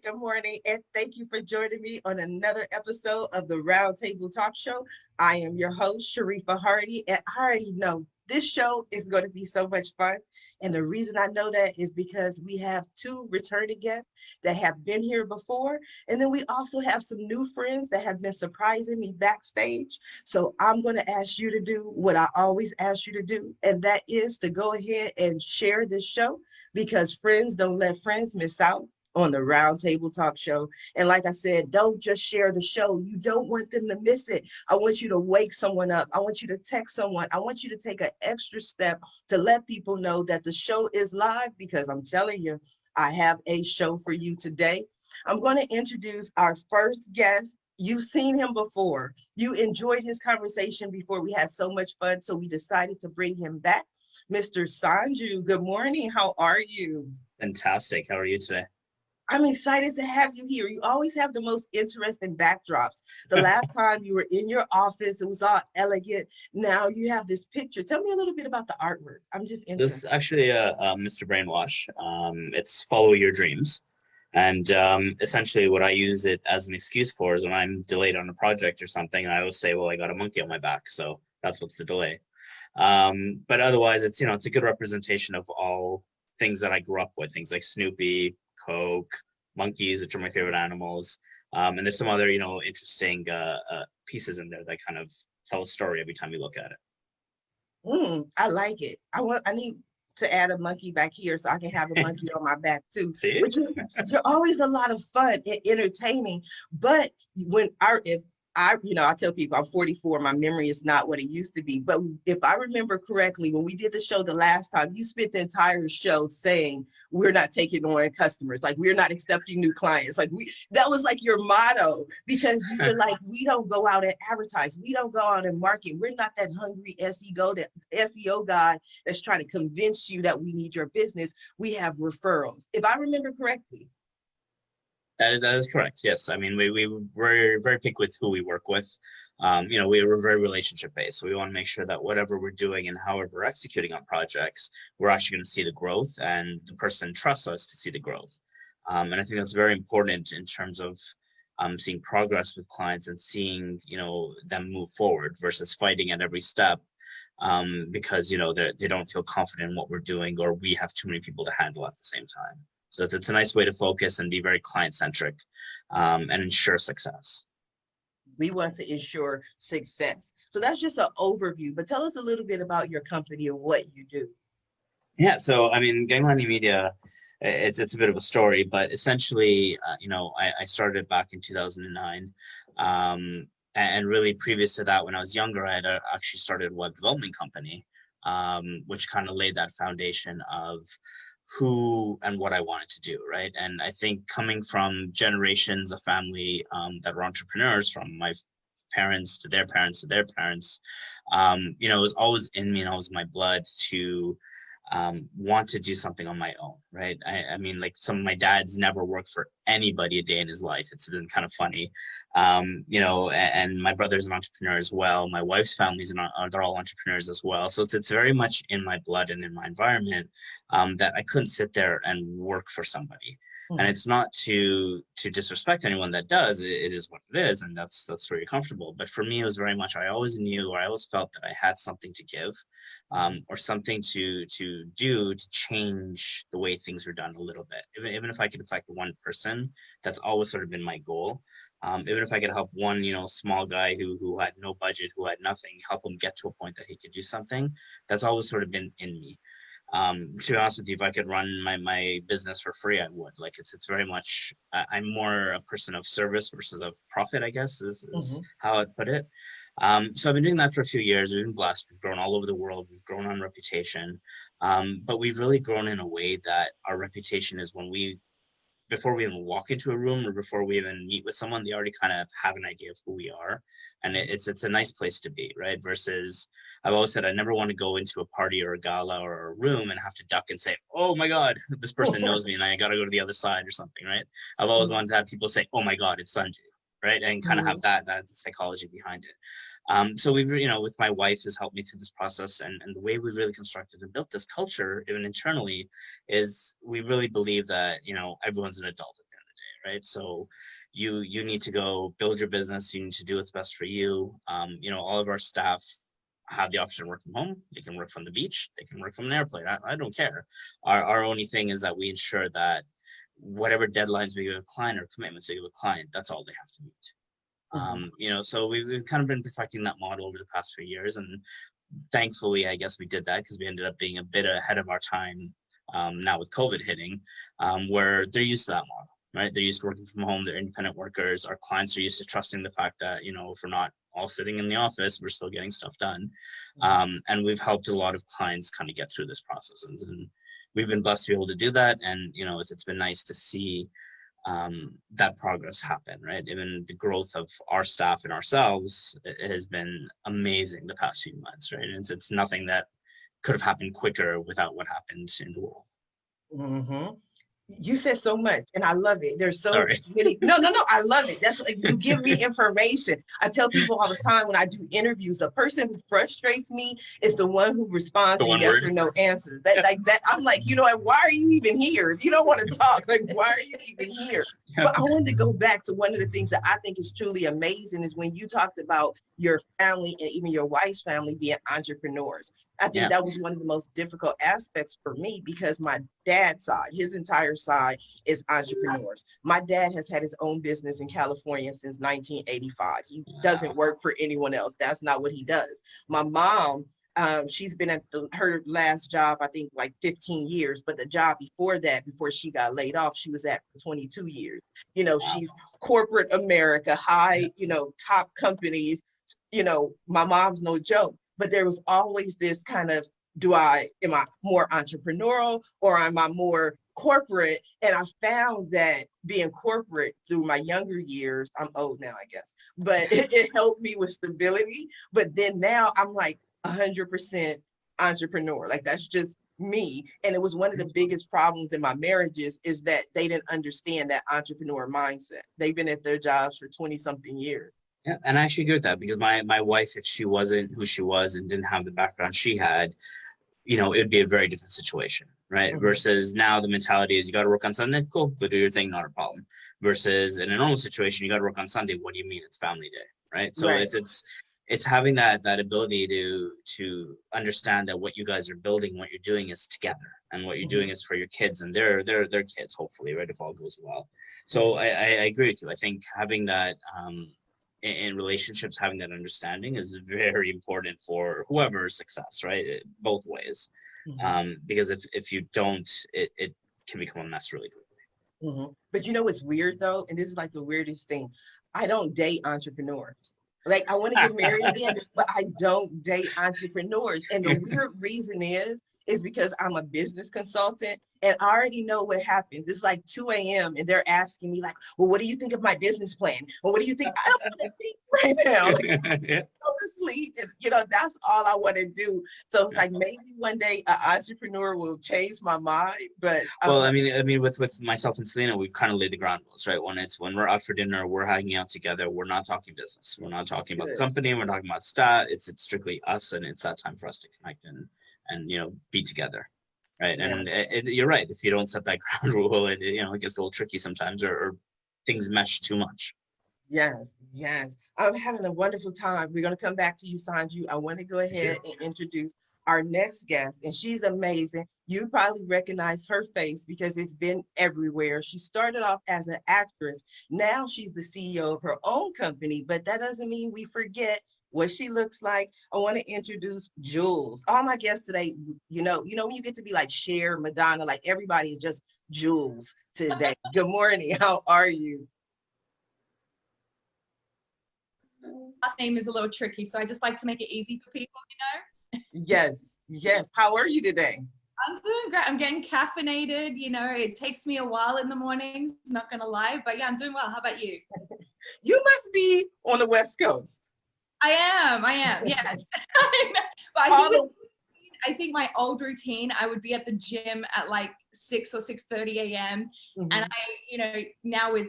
Good morning, and thank you for joining me on another episode of the Roundtable Talk Show. I am your host, Sharifa Hardy, and I already know this show is going to be so much fun. And the reason I know that is because we have two returning guests that have been here before, and then we also have some new friends that have been surprising me backstage. So I'm going to ask you to do what I always ask you to do, and that is to go ahead and share this show because friends don't let friends miss out on the Roundtable Talk Show. And like I said, don't just share the show. You don't want them to miss it. I want you to wake someone up. I want you to text someone. I want you to take an extra step to let people know that the show is live because I'm telling you, I have a show for you today. I'm going to introduce our first guest. You've seen him before. You enjoyed his conversation before. We had so much fun, so we decided to bring him back. Mr. Sanju, good morning. How are you? Fantastic. How are you today? I'm excited to have you here. You always have the most interesting backdrops. The last time you were in your office, it was all elegant. Now you have this picture. Tell me a little bit about the artwork. I'm just interested. This is actually a Mr. Brainwash. It's follow your dreams. And essentially what I use it as an excuse for is when I'm delayed on a project or something, I always say, well, I got a monkey on my back. So that's what's the delay. But otherwise, it's, it's a good representation of all things that I grew up with, things like Snoopy, Coke, monkeys, which are my favorite animals. And there's some other, interesting pieces in there that kind of tell a story every time you look at it. I like it. I need to add a monkey back here so I can have a monkey on my back too. See? But you're always a lot of fun and entertaining. But I tell people I'm 44, my memory is not what it used to be. But if I remember correctly, when we did the show the last time, you spent the entire show saying, we're not taking on customers. Like, we're not accepting new clients. Like, that was like your motto, because you were like, we don't go out and advertise. We don't go out and market. We're not that hungry SEO guy that's trying to convince you that we need your business. We have referrals. If I remember correctly. That is correct. Yes. I mean, we're very picky with who we work with. We're very relationship based. So we want to make sure that whatever we're doing and however we're executing on projects, we're actually going to see the growth and the person trusts us to see the growth. And I think that's very important in terms of seeing progress with clients and seeing, them move forward versus fighting at every step because, they don't feel confident in what we're doing or we have too many people to handle at the same time. So it's a nice way to focus and be very client-centric and ensure success. We want to ensure success. So that's just an overview, but tell us a little bit about your company and what you do. Yeah, so I mean, gang&lani Media, it's a bit of a story, but essentially, I started back in 2009. And really previous to that, when I was younger, I had actually started a web development company, which kind of laid that foundation of who and what I wanted to do, right? And I think coming from generations of family that were entrepreneurs, from my parents to their parents to their parents, it was always in me and always my blood to want to do something on my own, right? I mean, like some of my dads never worked for anybody a day in his life. It's been kind of funny, and my brother's an entrepreneur as well. My wife's family's they're all entrepreneurs as well. So it's very much in my blood and in my environment that I couldn't sit there and work for somebody. And it's not to disrespect anyone that does. It is what it is, and that's where you're comfortable. But for me, it was very much I always knew, or I always felt that I had something to give, or something to do to change the way things were done a little bit. Even if I could affect one person, that's always sort of been my goal. Even if I could help one, small guy who had no budget, who had nothing, help him get to a point that he could do something, that's always sort of been in me. To be honest with you, if I could run my business for free, I would. Like it's very much, I'm more a person of service versus of profit, I guess is how I'd put it. So I've been doing that for a few years. We've been blessed. We've grown all over the world. We've grown on reputation. But we've really grown in a way that our reputation is before we even walk into a room or before we even meet with someone, they already kind of have an idea of who we are. And it's a nice place to be, right? Versus I've always said I never want to go into a party or a gala or a room and have to duck and say, oh my God, this person knows me and I got to go to the other side or something, right? I've always wanted to have people say, oh my God, it's Sanju, right? And kind of have that psychology behind it. So we've, with my wife has helped me through this process, and the way we really constructed and built this culture, even internally, is we really believe that, everyone's an adult at the end of the day, right? So you need to go build your business. You need to do what's best for you. All of our staff have the option to work from home. They can work from the beach. They can work from an airplane. I don't care. Our only thing is that we ensure that whatever deadlines we give a client or commitments we give a client, that's all they have to meet. So we've kind of been perfecting that model over the past few years. And thankfully, I guess we did that because we ended up being a bit ahead of our time now with COVID hitting, where they're used to that model. Right? They're used to working from home. They're independent workers. Our clients are used to trusting the fact that, if we're not all sitting in the office, we're still getting stuff done. And we've helped a lot of clients kind of get through this process. And we've been blessed to be able to do that. And, it's been nice to see that progress happen, right? Even the growth of our staff and ourselves, it has been amazing the past few months, right? And it's nothing that could have happened quicker without what happened in the world. Mm-hmm. You said so much and I love it. There's so Sorry. many. No, I love it. That's like, you give me information. I tell people all the time when I do interviews, the person who frustrates me is the one who responds to yes or no answers. Like that. I'm like, why are you even here? If you don't want to talk, like, why are you even here? But I wanted to go back to one of the things that I think is truly amazing is when you talked about your family and even your wife's family being entrepreneurs. I think that was one of the most difficult aspects for me because my dad's side, his entire side is entrepreneurs. My dad has had his own business in California since 1985. He doesn't work for anyone else. That's not what he does. My mom, she's been at her last job, I think like 15 years, but the job before that, before she got laid off, she was at for 22 years. She's corporate America, high, top companies. My mom's no joke, but there was always this kind of, am I more entrepreneurial or am I more corporate? And I found that being corporate through my younger years, I'm old now, I guess, but it helped me with stability. But then now I'm like 100% entrepreneur. Like that's just me. And it was one of the biggest problems in my marriages is that they didn't understand that entrepreneur mindset. They've been at their jobs for 20 something years. Yeah, and I actually agree with that because my wife, if she wasn't who she was and didn't have the background she had, it'd be a very different situation, right? Mm-hmm. Versus now the mentality is you got to work on Sunday, cool, go do your thing, not a problem. Versus in a normal situation, you got to work on Sunday. What do you mean? It's family day, right? So it's having that ability to understand that what you guys are building, what you're doing is together, and what you're doing is for your kids and their kids, hopefully, right? If all goes well. So I agree with you. I think having that. In relationships, having that understanding is very important for whoever's success, right? Both ways. Because if you don't, it can become a mess really quickly. But what's weird though, and this is like the weirdest thing, I don't date entrepreneurs. Like I want to get married again, but I don't date entrepreneurs. And the weird reason is because I'm a business consultant and I already know what happens. It's like 2 a.m. and they're asking me like, well, what do you think of my business plan? Well, what do you think? I don't want to think right now. Like, go to sleep. And, that's all I want to do. So it's like maybe one day an entrepreneur will change my mind. But well, I mean, with myself and Saliena, we've kind of laid the ground rules, right? When we're out for dinner, we're hanging out together. We're not talking business. We're not talking about the company. We're talking about stat. It's strictly us, and it's that time for us to connect and be together, right? And you're right. If you don't set that ground rule, it gets a little tricky sometimes, or things mesh too much. Yes. I'm having a wonderful time. We're going to come back to you, Sanju. I want to go ahead and introduce our next guest, and she's amazing. You probably recognize her face because it's been everywhere. She started off as an actress. Now she's the CEO of her own company, but that doesn't mean we forget what she looks like. I want to introduce Jules. All my guests today, when you get to be like Cher, Madonna, like everybody is just Jules today. Good morning. How are you? Last name is a little tricky, so I just like to make it easy for people, Yes. How are you today? I'm doing great. I'm getting caffeinated. It takes me a while in the mornings, not gonna lie, but yeah, I'm doing well. How about you? You must be on the West Coast. I am, yes. But I think my old routine, I would be at the gym at like 6 or 6:30 a.m. Mhm. And now with,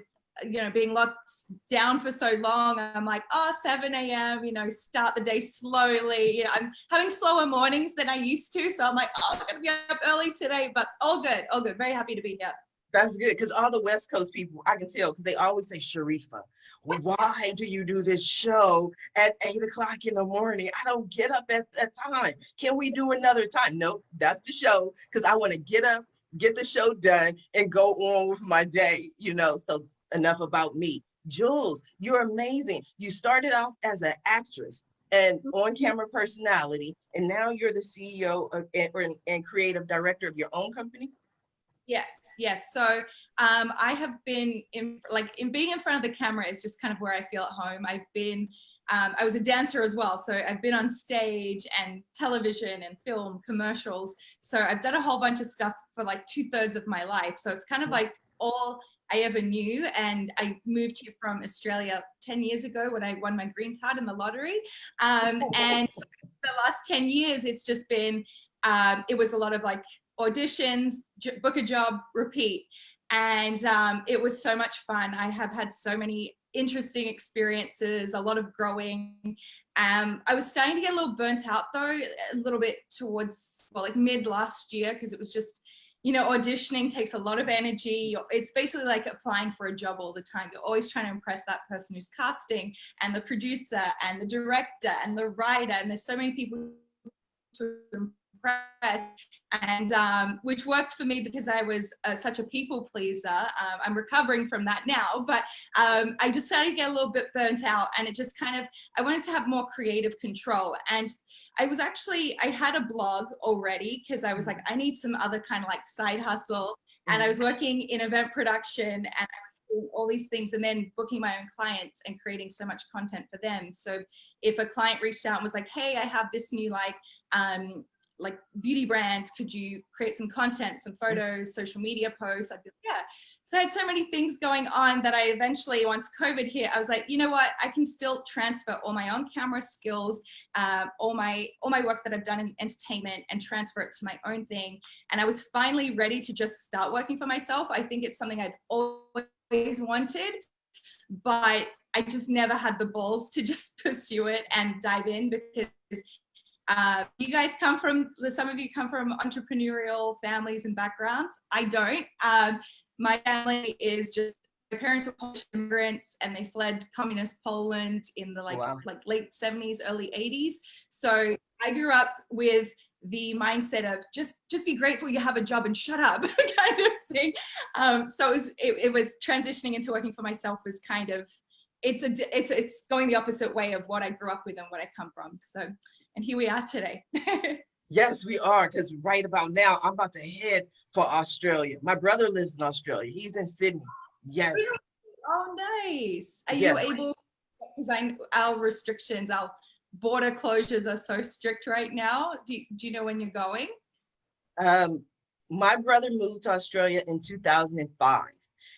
being locked down for so long, I'm like, 7 a.m., start the day slowly. I'm having slower mornings than I used to. So I'm like, I'm going to be up early today, but all good. Very happy to be here. That's good, because all the West Coast people, I can tell, because they always say, Sharifa, why do you do this show at 8 o'clock in the morning? I don't get up at that time. Can we do another time? Nope, that's the show, because I want to get up, get the show done, and go on with my day, so enough about me. Jules, you're amazing. You started off as an actress and on-camera personality, and now you're the CEO and creative director of your own company? Yes. So I have been in being in front of the camera is just kind of where I feel at home. I was a dancer as well. So I've been on stage and television and film commercials. So I've done a whole bunch of stuff for like 2/3 of my life. So it's kind of like all I ever knew. And I moved here from Australia 10 years ago when I won my green card in the lottery. And so the last 10 years, it's just been, it was a lot of like auditions, book a job, repeat. And it was so much fun. I have had so many interesting experiences, a lot of growing. I was starting to get a little burnt out though, a little bit towards, mid last year, because it was just, auditioning takes a lot of energy. It's basically like applying for a job all the time. You're always trying to impress that person who's casting, and the producer and the director and the writer. And there's so many people to impress, and which worked for me because I was such a people pleaser. I'm recovering from that now, but I just started to get a little bit burnt out, and it just I wanted to have more creative control. And I had a blog already, because I was like, I need some other kind of like side hustle. And I was working in event production, and I was doing all these things, and then booking my own clients and creating so much content for them. So if a client reached out and was like, hey, I have this new like beauty brand, could you create some content, some photos, social media posts? I'd be like, yeah. So I had so many things going on that I eventually, once COVID hit, I was like, you know what, I can still transfer all my on-camera skills, all my work that I've done in entertainment, and transfer it to my own thing. And I was finally ready to just start working for myself. I think it's something I'd always wanted, but I just never had the balls to just pursue it and dive in, because you guys some of you come from entrepreneurial families and backgrounds. I don't. My family is just, my parents were Polish immigrants, and they fled communist Poland in the late 70s, early 80s. So I grew up with the mindset of just be grateful you have a job and shut up kind of thing. So it was transitioning into working for myself was kind of, it's going the opposite way of what I grew up with and what I come from. So, and here we are today. Yes, we are, because right about now, I'm about to head for Australia. My brother lives in Australia. He's in Sydney. Yes. Oh, nice. Are Yes. you able, because our restrictions, our border closures are so strict right now. Do you know when you're going? My brother moved to Australia in 2005.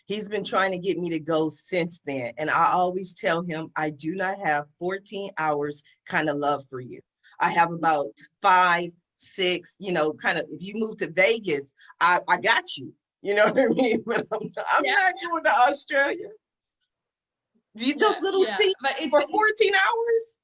He's been trying to get me to go since then. And I always tell him, I do not have 14 hours kind of love for you. I have about 5, 6, kind of, if you move to Vegas, I got you, you know what I mean? But I'm not going to Australia. Those little seats for 14 hours?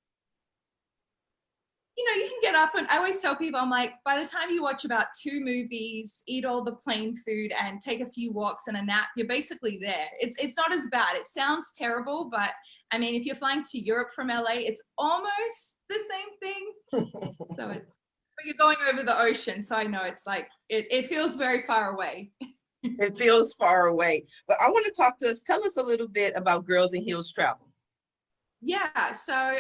You can get up, and I always tell people, I'm like, by the time you watch about 2 movies, eat all the plain food, and take a few walks and a nap, you're basically there. It's not as bad. It sounds terrible, but I mean, if you're flying to Europe from LA, it's almost the same thing. So but you're going over the ocean, so I know it's like, it feels very far away. It feels far away. But I want to tell us a little bit about Girls in Heels Travel. Yeah, so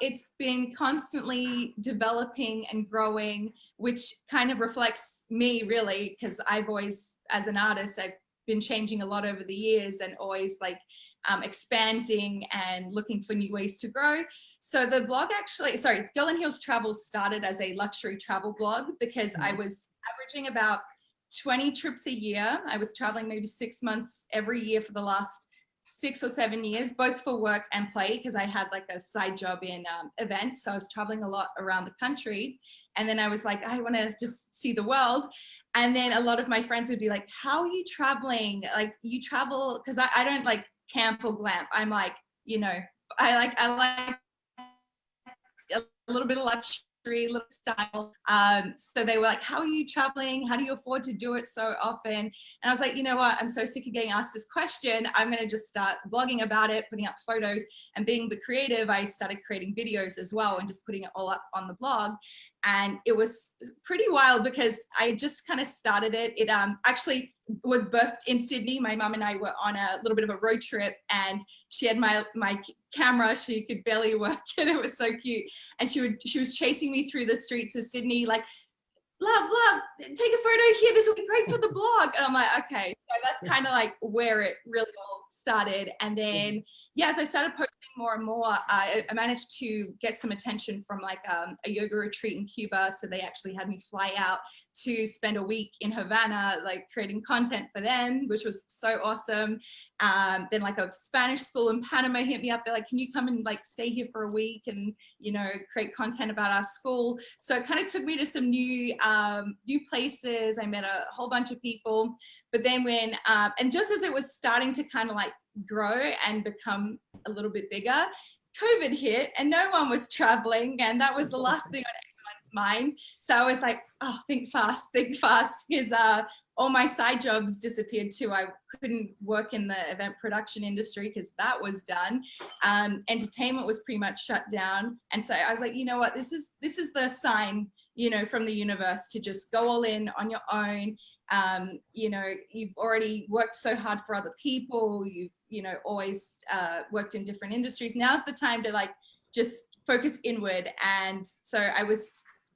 it's been constantly developing and growing, which kind of reflects me really, because I've always, as an artist, I've been changing a lot over the years, and always like expanding and looking for new ways to grow. So the blog Girl in Heels Travel started as a luxury travel blog, because I was averaging about 20 trips a year. I was traveling maybe 6 months every year for the last 6 or 7 years, both for work and play, because I had like a side job in events. So I was traveling a lot around the country. And then I was like, I want to just see the world. And then a lot of my friends would be like, how are you traveling? Like, you travel, because I don't like camp or glamp. I'm like, you know, I like a little bit of luxury, a little style. So they were like, how are you traveling? How do you afford to do it so often? And I was like, you know what? I'm so sick of getting asked this question. I'm going to just start blogging about it, putting up photos, and being the creative, I started creating videos as well and just putting it all up on the blog. And it was pretty wild because I just kind of started it. It actually was birthed in Sydney. My mum and I were on a little bit of a road trip, and she had my camera. She could barely work it. It was so cute. And she was chasing me through the streets of Sydney, like, love, take a photo here. This will be great for the blog. And I'm like, okay. So that's kind of like where it really all started. And then, yeah, as I started posting more and more, I managed to get some attention from like a yoga retreat in Cuba. So they actually had me fly out to spend a week in Havana, like creating content for them, which was so awesome. Then like a Spanish school in Panama hit me up. They're like, can you come and like stay here for a week and, you know, create content about our school? So it kind of took me to some new places. I met a whole bunch of people. But then when, and just as it was starting to kind of like grow and become a little bit bigger, COVID hit and no one was traveling. And that was the last thing on everyone's mind. So I was like, oh, think fast, because all my side jobs disappeared too. I couldn't work in the event production industry because that was done. Entertainment was pretty much shut down. And so I was like, you know what, this is the sign, you know, from the universe to just go all in on your own. You know, you've already worked so hard for other people. You've, you know, always worked in different industries. Now's the time to like just focus inward. And so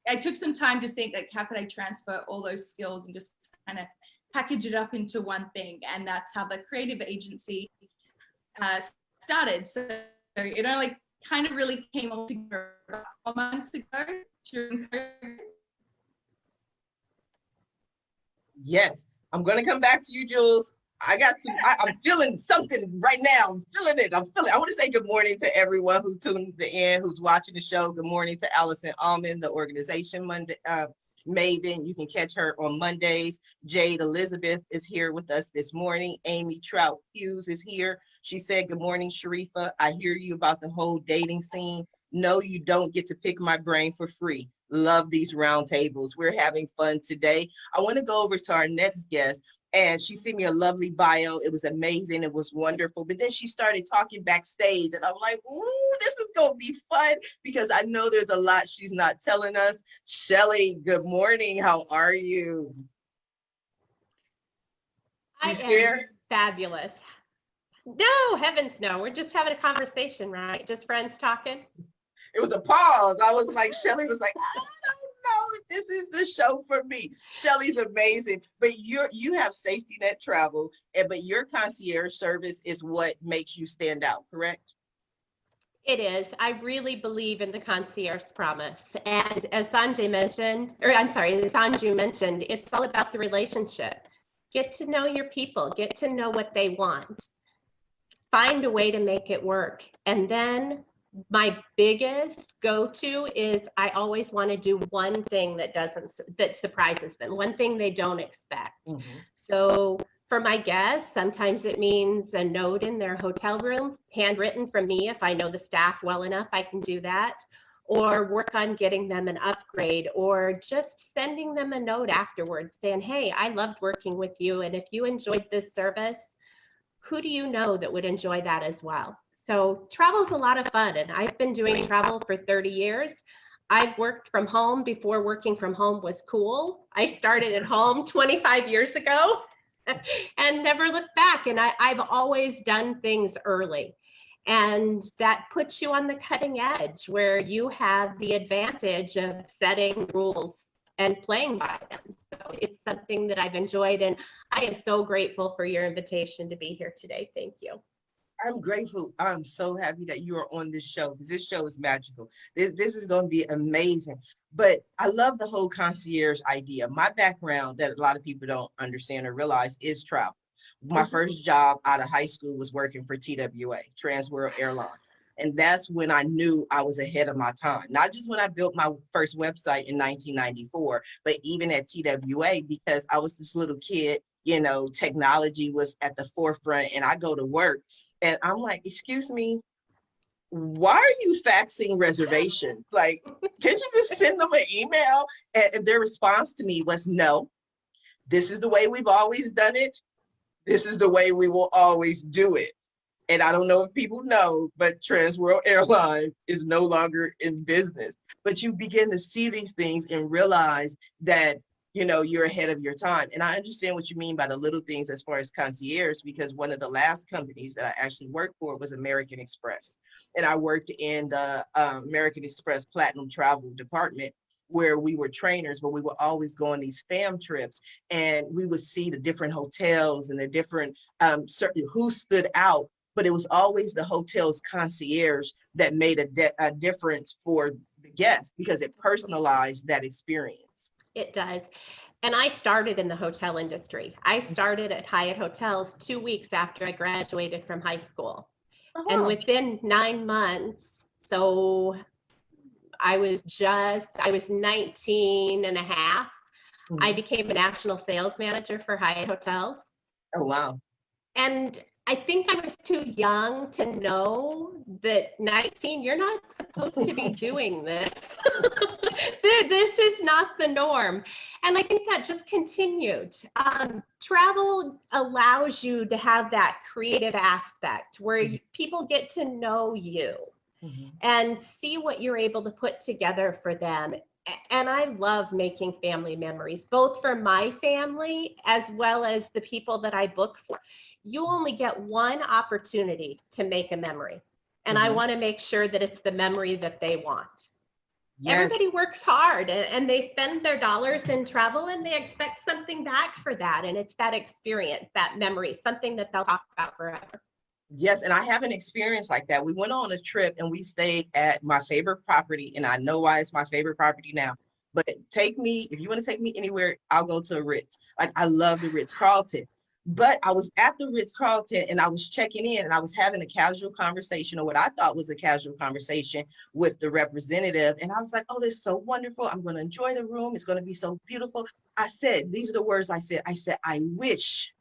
I took some time to think like, how could I transfer all those skills and just kind of package it up into one thing? And that's how the creative agency started. So it only kind of really came all together about 4 months ago during COVID. Yes, I'm gonna come back to you, Jules. I'm feeling something right now. I'm feeling it. I want to say good morning to everyone who tuned in, who's watching the show. Good morning to Allison Allman, the organization Maven. You can catch her on Mondays. Jade Elizabeth is here with us this morning. Amy Trout Hughes is here. She said, good morning, Sharifa. I hear you about the whole dating scene. No, you don't get to pick my brain for free. Love these roundtables. We're having fun today. I want to go over to our next guest. And she sent me a lovely bio. It was amazing. It was wonderful. But then she started talking backstage. And I'm like, ooh, this is going to be fun because I know there's a lot she's not telling us. Shelley, good morning. How are you? I am fabulous. No, heavens no. We're just having a conversation, right? Just friends talking. It was a pause. I was like, Shelley was like, I don't know if this is the show for me. Shelley's amazing, but you have safety net travel, but your concierge service is what makes you stand out, correct? It is. I really believe in the concierge promise. And as Sanju mentioned, it's all about the relationship. Get to know your people, get to know what they want. Find a way to make it work. And then my biggest go-to is I always want to do one thing that surprises them, one thing they don't expect. Mm-hmm. So for my guests, sometimes it means a note in their hotel room, handwritten from me. If I know the staff well enough, I can do that. Or work on getting them an upgrade, or just sending them a note afterwards saying, hey, I loved working with you. And if you enjoyed this service, who do you know that would enjoy that as well? So travel is a lot of fun, and I've been doing travel for 30 years. I've worked from home before working from home was cool. I started at home 25 years ago and never looked back. And I've always done things early. And that puts you on the cutting edge where you have the advantage of setting rules and playing by them. So it's something that I've enjoyed, and I am so grateful for your invitation to be here today. Thank you. I'm grateful. I'm so happy that you are on this show because this show is magical. This is going to be amazing. But I love the whole concierge idea. My background that a lot of people don't understand or realize is travel. My Mhm. first job out of high school was working for TWA, Trans World Airlines. And that's when I knew I was ahead of my time. Not just when I built my first website in 1994, but even at TWA, because I was this little kid, you know, technology was at the forefront, and I go to work and I'm like, excuse me, why are you faxing reservations? Like, can't you just send them an email? And their response to me was, no, this is the way we've always done it. This is the way we will always do it. And I don't know if people know, but Trans World Airlines is no longer in business. But you begin to see these things and realize that, you know, you're ahead of your time. And I understand what you mean by the little things as far as concierge, because one of the last companies that I actually worked for was American Express. And I worked in the American Express Platinum Travel Department, where we were trainers, but we would always go on these fam trips, and we would see the different hotels and the different certain who stood out. But it was always the hotel's concierge that made a difference for the guests, because it personalized that experience. It does. And I started in the hotel industry. I started at Hyatt Hotels 2 weeks after I graduated from high school. And within 9 months, so I was 19 and a half. I became a national sales manager for Hyatt Hotels. Oh, wow. And I think I was too young to know that 19, you're not supposed to be doing this. This is not the norm. And I think that just continued. Travel allows you to have that creative aspect where people get to know you and see what you're able to put together for them. And I love making family memories, both for my family as well as the people that I book for. You only get one opportunity to make a memory. And I want to make sure that it's the memory that they want. Yes. Everybody works hard and they spend their dollars in travel and they expect something back for that. And it's that experience, that memory, something that they'll talk about forever. Yes, and I have an experience like that. We went on a trip and we stayed at my favorite property, and I know why it's my favorite property now. But if you want to take me anywhere, I'll go to a Ritz. Like, I love the Ritz-Carlton. But I was at the Ritz-Carlton and I was checking in and I was having a casual conversation, or what I thought was a casual conversation, with the representative. And I was like, oh, this is so wonderful. I'm going to enjoy the room. It's going to be so beautiful. I said, these are the words I said. I said, I wish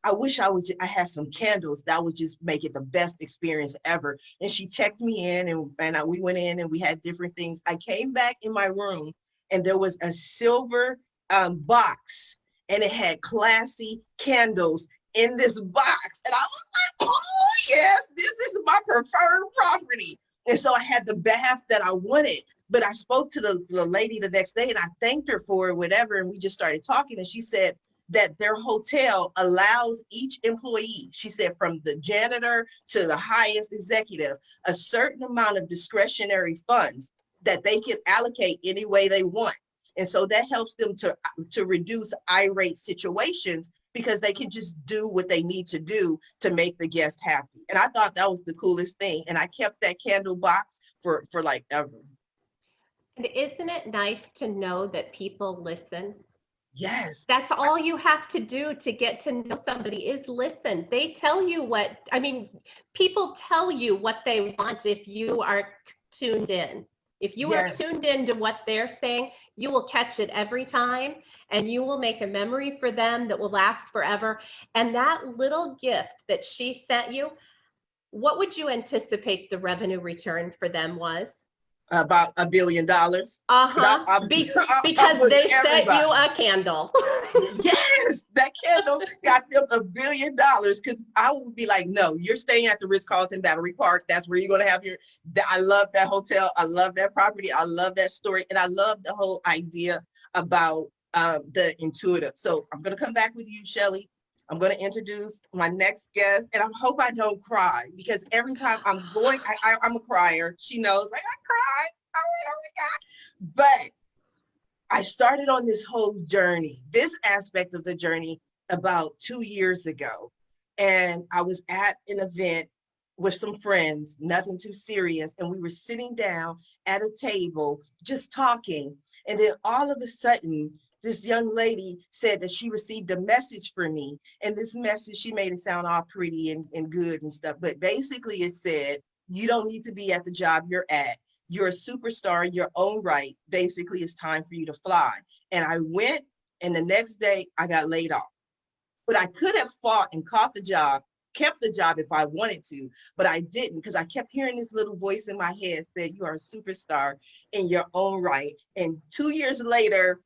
I had some candles that would just make it the best experience ever. And she checked me in and we went in and we had different things. I came back in my room and there was a silver box, and it had classy candles in this box. And I was like, oh yes, this is my preferred property. And so I had the bath that I wanted. But I spoke to the lady the next day and I thanked her for it, whatever. And we just started talking, and she said that their hotel allows each employee, she said, from the janitor to the highest executive, a certain amount of discretionary funds that they can allocate any way they want. And so that helps them to reduce irate situations, because they can just do what they need to do to make the guest happy. And I thought that was the coolest thing. And I kept that candle box for like ever. And isn't it nice to know that people listen? Yes. That's all you have to do to get to know somebody, is listen. They tell you people tell you what they want if you are tuned in. If you are tuned in to what they're saying, you will catch it every time, and you will make a memory for them that will last forever. And that little gift that she sent you, what would you anticipate the revenue return for them was? About $1 billion. Because they sent you a candle. Yes, that candle got them $1 billion. Because I would be like, no, you're staying at the Ritz-Carlton Battery Park. That's where you're going to have I love that hotel. I love that property. I love that story. And I love the whole idea about the intuitive. So I'm going to come back with you, Shelley. I'm going to introduce my next guest, and I hope I don't cry, because every time I'm going, I'm a crier. She knows, like, I cry. Oh my God. But I started on this whole journey, this aspect of the journey, about 2 years ago. And I was at an event with some friends, nothing too serious. And we were sitting down at a table, just talking. And then all of a sudden, this young lady said that she received a message for me. And this message, she made it sound all pretty and good and stuff. But basically it said, you don't need to be at the job you're at. You're a superstar in your own right. Basically, it's time for you to fly. And I went, and the next day I got laid off. But I could have fought and caught the job, kept the job if I wanted to, but I didn't, because I kept hearing this little voice in my head said, you are a superstar in your own right. And 2 years later,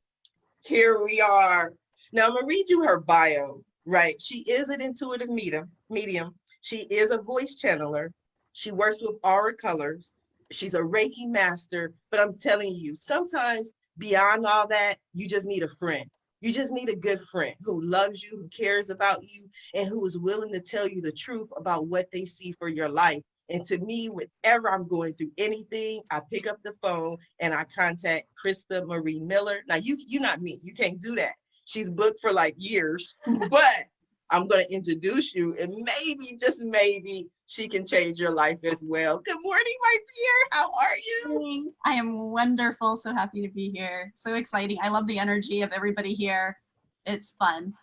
here we are. Now I'm gonna read you her bio, right? She is an intuitive medium. She is a voice channeler. She works with aura colors. She's a Reiki master, but I'm telling you, sometimes beyond all that, you just need a friend. You just need a good friend who loves you, who cares about you, and who is willing to tell you the truth about what they see for your life. And to me, whenever I'm going through anything, I pick up the phone and I contact Crista Marie Miller. Now, you're not me. You can't do that. She's booked for like years, but I'm going to introduce you, and maybe, just maybe, she can change your life as well. Good morning, my dear. How are you? I am wonderful. So happy to be here. So exciting. I love the energy of everybody here. It's fun.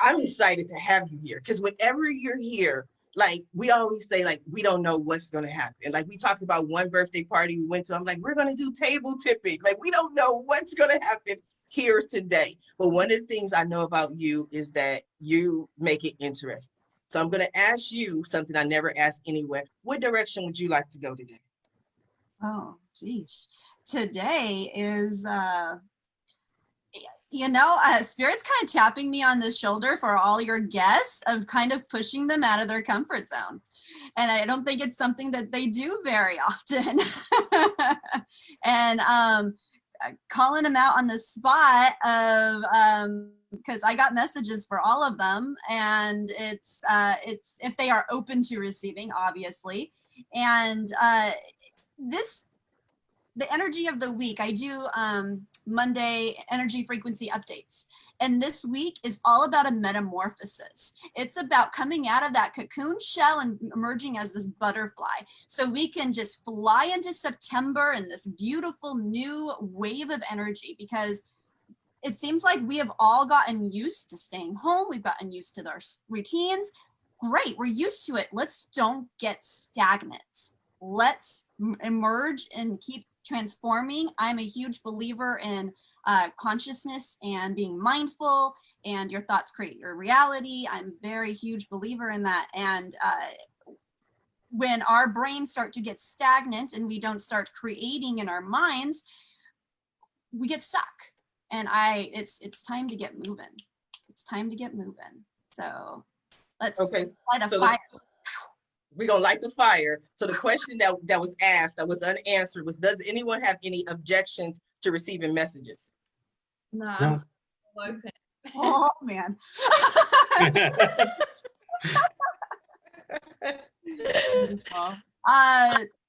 I'm excited to have you here, because whenever you're here, like we always say, like, we don't know what's going to happen. Like we talked about one birthday party we went to. I'm like, we're going to do table tipping. Like we don't know what's going to happen here today. But one of the things I know about you is that you make it interesting. So I'm going to ask you something I never ask anywhere. What direction would you like to go today? Oh, geez. Today is, Spirit's kind of tapping me on the shoulder for all your guests of kind of pushing them out of their comfort zone. And I don't think it's something that they do very often. And calling them out on the spot of, because I got messages for all of them, and it's if they are open to receiving, obviously. And the energy of the week, I do Monday energy frequency updates. And this week is all about a metamorphosis. It's about coming out of that cocoon shell and emerging as this butterfly. So we can just fly into September in this beautiful new wave of energy, because it seems like we have all gotten used to staying home. We've gotten used to our routines. Great, we're used to it. Let's don't get stagnant. Let's emerge and keep transforming. I'm a huge believer in consciousness and being mindful, and your thoughts create your reality. I'm a very huge believer in that. And when our brains start to get stagnant and we don't start creating in our minds, we get stuck. And it's time to get moving. It's time to get moving. So let's light a fire. We're going to light the fire. So the question that was asked, that was unanswered, was, does anyone have any objections to receiving messages? No. Open. Oh, man.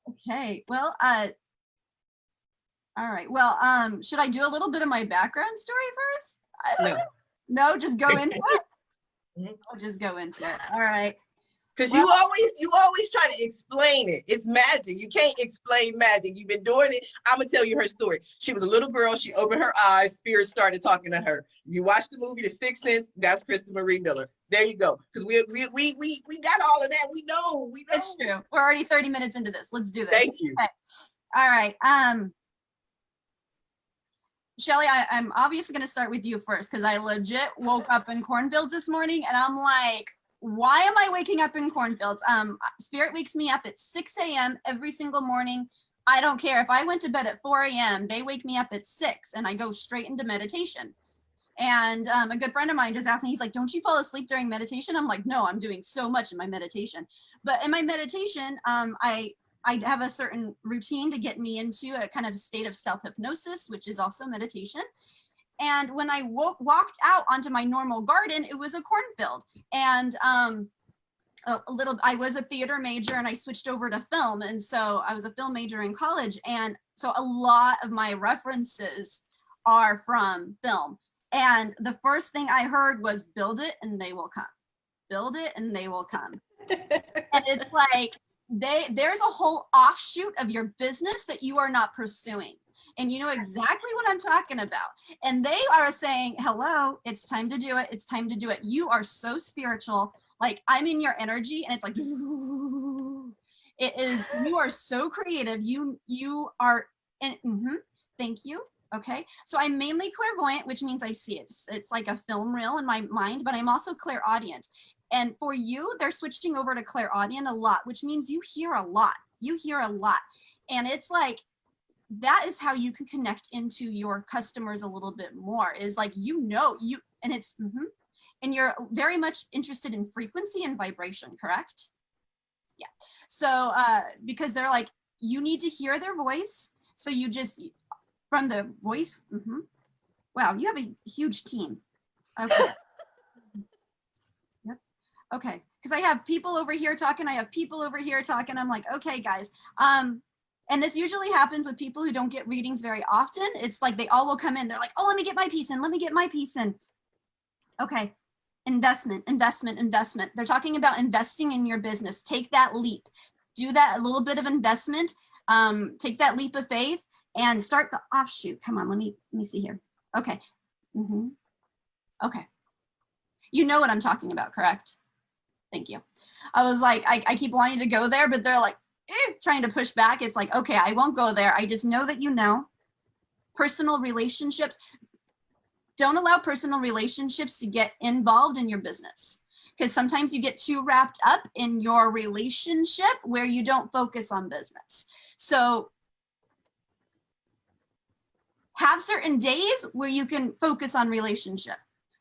Okay. Well, all right. Well, should I do a little bit of my background story first? I don't know. No, just go into it. I'll just go into it. All right. Because you always try to explain it. It's magic. You can't explain magic. You've been doing it. I'm gonna tell you her story. She was a little girl. She opened her eyes. Spirit started talking to her. You watch the movie The Sixth Sense. That's Crista Marie Miller. There you go. Because we got all of that. We know. It's true. We're already 30 minutes into this. Let's do this. Thank you. Okay. All right. Shelley, I'm obviously going to start with you first, because I legit woke up in cornfields this morning, and I'm like, why am I waking up in cornfields? Spirit wakes me up at 6 a.m. every single morning. I don't care if I went to bed at 4 a.m. They wake me up at 6, and I go straight into meditation. And a good friend of mine just asked me, he's like, don't you fall asleep during meditation? I'm like, no, I'm doing so much in my meditation. But in my meditation, I have a certain routine to get me into a kind of state of self-hypnosis, which is also meditation. And when I walked out onto my normal garden, it was a cornfield. And I was a theater major, and I switched over to film. And so I was a film major in college. And so a lot of my references are from film. And the first thing I heard was, build it and they will come. Build it and they will come. And it's like, there's a whole offshoot of your business that you are not pursuing. And you know exactly what I'm talking about. And they are saying, hello, it's time to do it. It's time to do it. You are so spiritual. Like I'm in your energy and it's like, it is, you are so creative. You are, thank you. Okay. So I'm mainly clairvoyant, which means I see it. It's like a film reel in my mind, but I'm also clairaudient. And for you, they're switching over to clairaudient a lot, which means you hear a lot. You hear a lot. And it's like, that is how you can connect into your customers a little bit more, is like, and it's, and you're very much interested in frequency and vibration, correct? Yeah. So, because they're like, you need to hear their voice. So you just, from the voice, wow, you have a huge team. Okay. Yep. Okay. Because I have people over here talking, I have people over here talking. I'm like, okay, guys. And this usually happens with people who don't get readings very often. It's like they all will come in. They're like, oh, let me get my piece in. Let me get my piece in. Okay. Investment, investment, investment. They're talking about investing in your business. Take that leap. Do that a little bit of investment. Take that leap of faith and start the offshoot. Come on, let me see here. Okay. Okay. You know what I'm talking about, correct? Thank you. I was like, I keep wanting to go there, but they're like, trying to push back. It's like, okay, I won't go there. I just know that you know. Personal relationships. Don't allow personal relationships to get involved in your business, because sometimes you get too wrapped up in your relationship where you don't focus on business. So have certain days where you can focus on relationship,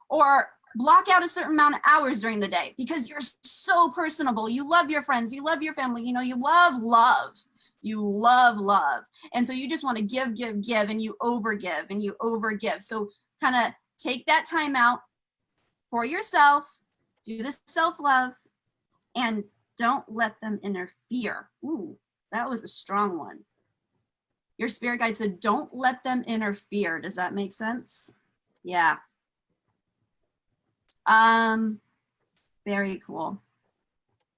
or block out a certain amount of hours during the day, because you're so personable. You love your friends, you love your family, you know, you love love. You love love. And so you just want to give, give, give, and you overgive and you overgive. So kind of take that time out for yourself, do the self-love, and don't let them interfere. Ooh, that was a strong one. Your spirit guide said, don't let them interfere. Does that make sense? Yeah. Very cool.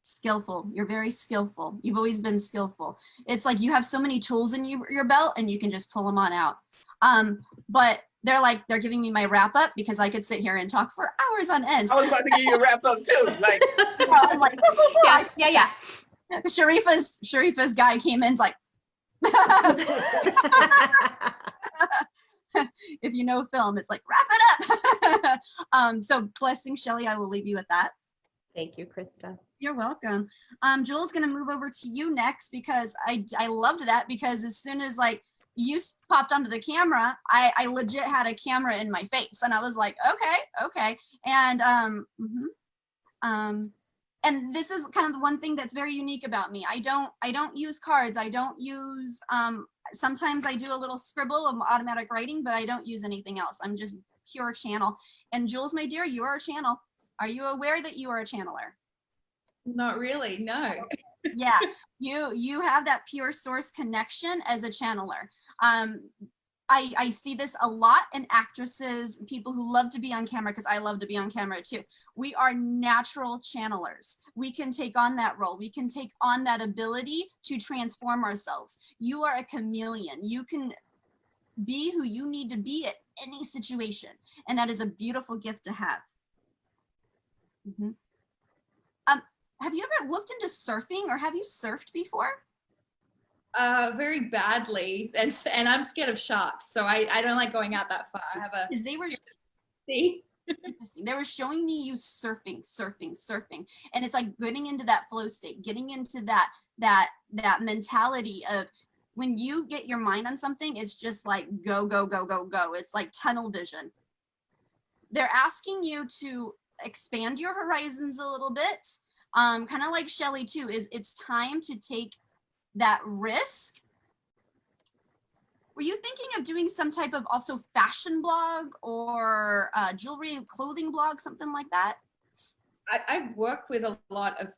Skillful. You're very skillful. You've always been skillful. It's like you have so many tools in your belt and you can just pull them on out. But they're giving me my wrap up, because I could sit here and talk for hours on end. I was about to give you a wrap up too. Like, I'm like, yeah. Sharifa's guy came in, like, if you know film, it's like, wrap it up. So blessing, Shelley, I will leave you with that. Thank you, Crista. You're welcome. Jules, going to move over to you next, because I loved that, because as soon as like you popped onto the camera, I legit had a camera in my face, and I was like, okay. And this is kind of the one thing that's very unique about me. I don't use cards. I don't use, sometimes I do a little scribble of automatic writing, but I don't use anything else. I'm just pure channel. And Jules, my dear, you are a channel. Are you aware that you are a channeler? Not really, no. Yeah, you have that pure source connection as a channeler. I see this a lot in actresses, people who love to be on camera, because I love to be on camera too. We are natural channelers. We can take on that role. We can take on that ability to transform ourselves. You are a chameleon. You can be who you need to be at any situation. And that is a beautiful gift to have. Have you ever looked into surfing, or have you surfed before? Very badly, and I'm scared of sharks, so I don't like going out that far. I have a. Because they were See? interesting. They were showing me you surfing, and it's like getting into that flow state, getting into that mentality of when you get your mind on something, it's just like go, go, go, go, go. It's like tunnel vision. They're asking you to expand your horizons a little bit. Kind of like Shelley too, it's time to take that risk. Were you thinking of doing some type of also fashion blog, or jewelry and clothing blog, something like that? I work with a lot of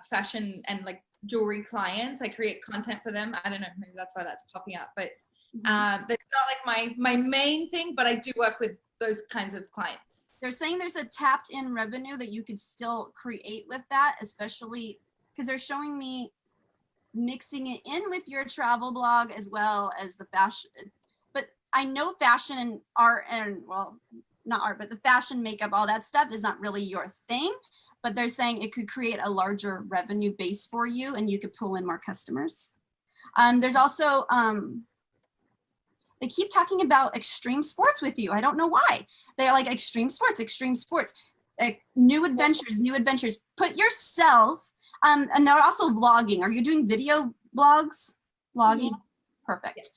fashion and like jewelry clients. I create content for them. I don't know, maybe that's why that's popping up, but that's not like my main thing, but I do work with those kinds of clients. They're saying there's a tapped in revenue that you could still create with that, especially because they're showing me mixing it in with your travel blog as well as the fashion. I know fashion and art and, well, not art, but the fashion, makeup, all that stuff is not really your thing, but they're saying it could create a larger revenue base for you and you could pull in more customers. There's also, they keep talking about extreme sports with you. I don't know why. They're like extreme sports, new adventures. Put yourself, and they're also vlogging. Are you doing video blogs? Vlogging? Perfect.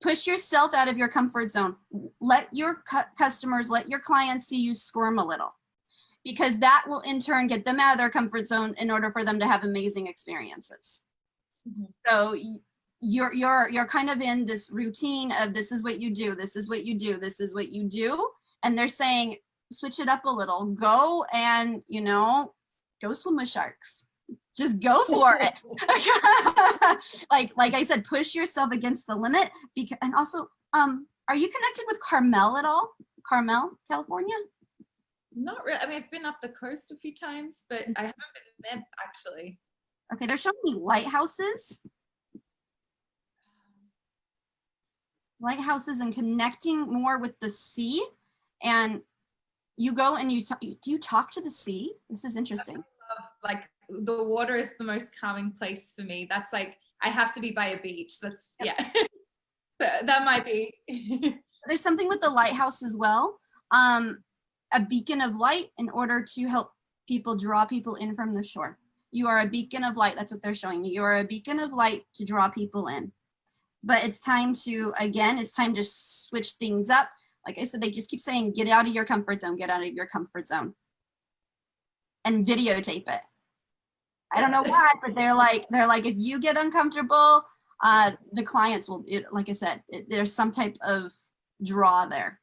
Push yourself out of your comfort zone. Let your customers, let your clients see you squirm a little, because that will in turn get them out of their comfort zone in order for them to have amazing experiences. So you're kind of in this routine of this is what you do, this is what you do, this is what you do. And they're saying, switch it up a little, go and, you know, go swim with sharks. Just go for it. like I said, push yourself against the limit. And also, are you connected with Carmel at all? Carmel, California? Not really. I mean, I've been up the coast a few times, but I haven't been there actually. Okay, they're showing me lighthouses. Lighthouses and connecting more with the sea. And you go and do you talk to the sea? This is interesting. Like the water is the most calming place for me. That's like, I have to be by a beach. That's, yeah, that might be. There's something with the lighthouse as well. A beacon of light in order to help people, draw people in from the shore. You are a beacon of light. That's what they're showing me. You are a beacon of light to draw people in. But it's time to, again, it's time to switch things up. Like I said, they just keep saying, get out of your comfort zone, get out of your comfort zone. And videotape it. I don't know why, but they're like, if you get uncomfortable, the clients will, like I said, there's some type of draw there.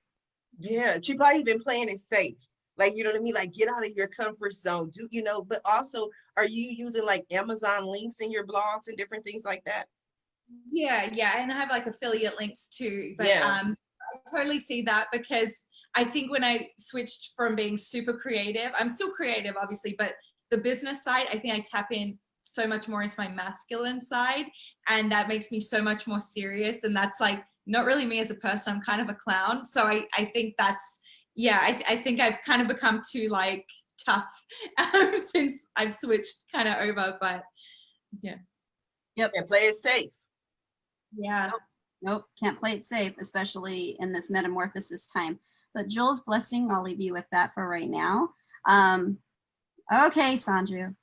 Yeah, she probably been playing it safe. Like, you know what I mean? Like, get out of your comfort zone. Do you know, but also, are you using like Amazon links in your blogs and different things like that? Yeah, and I have like affiliate links too. But Yeah. I totally see that, because I think when I switched from being super creative, I'm still creative, obviously, but the business side, I think I tap in so much more into my masculine side, and that makes me so much more serious. And that's like not really me as a person. I'm kind of a clown. So I think that's, yeah, I think I've kind of become too like tough since I've switched kind of over, but yeah. Yep. And play it safe. Yeah. Nope, can't play it safe, especially in this metamorphosis time. But Jules, blessing, I'll leave you with that for right now. Okay, Sanju.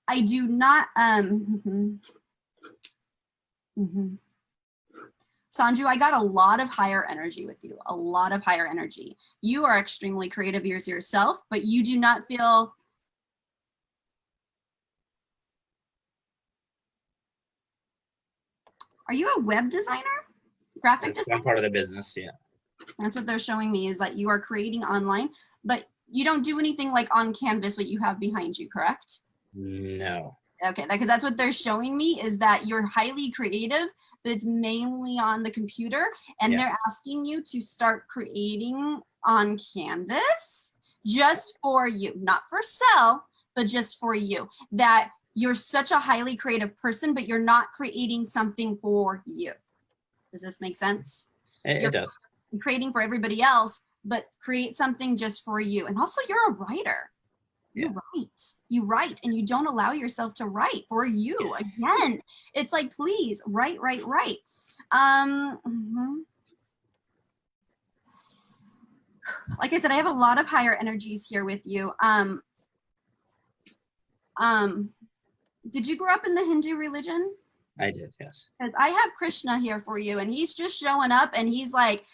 I do not, Sanju, I got a lot of higher energy with you, a lot of higher energy. You are extremely creative yourself, but you do not feel, are you a web designer? Graphic That's designer? one part of the business, yeah. That's what they're showing me, is that you are creating online, but you don't do anything like on Canvas, what you have behind you, correct? No. Okay, because that's what they're showing me, is that you're highly creative, but it's mainly on the computer, and Yeah. they're asking you to start creating on Canvas just for you, not for sell, but just for you. That you're such a highly creative person, but you're not creating something for you. Does this make sense? It does. Creating for everybody else, but create something just for you. And also, you're a writer. You write. You write, and you don't allow yourself to write for you. Yes. Again, it's like, please write. Like I said, I have a lot of higher energies here with you. Did you grow up in the Hindu religion? I did, yes. Because I have Krishna here for you, and he's just showing up, and he's like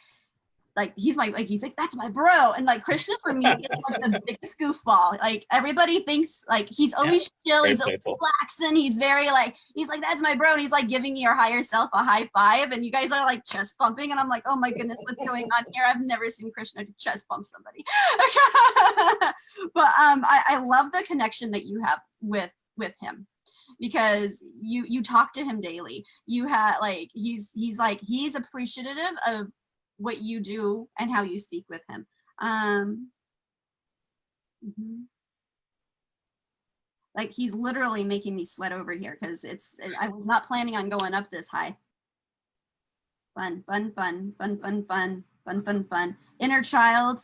he's like, that's my bro. And like Krishna for me is like the biggest goofball. Like everybody thinks like he's always chill, he's always relaxing, he's very like, he's like, that's my bro. And he's like giving your higher self a high five, and you guys are like chest bumping, and I'm like, oh my goodness, what's going on here? I've never seen Krishna chest bump somebody. But I love the connection that you have with him, because you talk to him daily. You have like, he's appreciative of what you do and how you speak with him. Like he's literally making me sweat over here because I was not planning on going up this high. Fun, fun, fun, fun, fun, fun, fun, fun, fun. Inner child.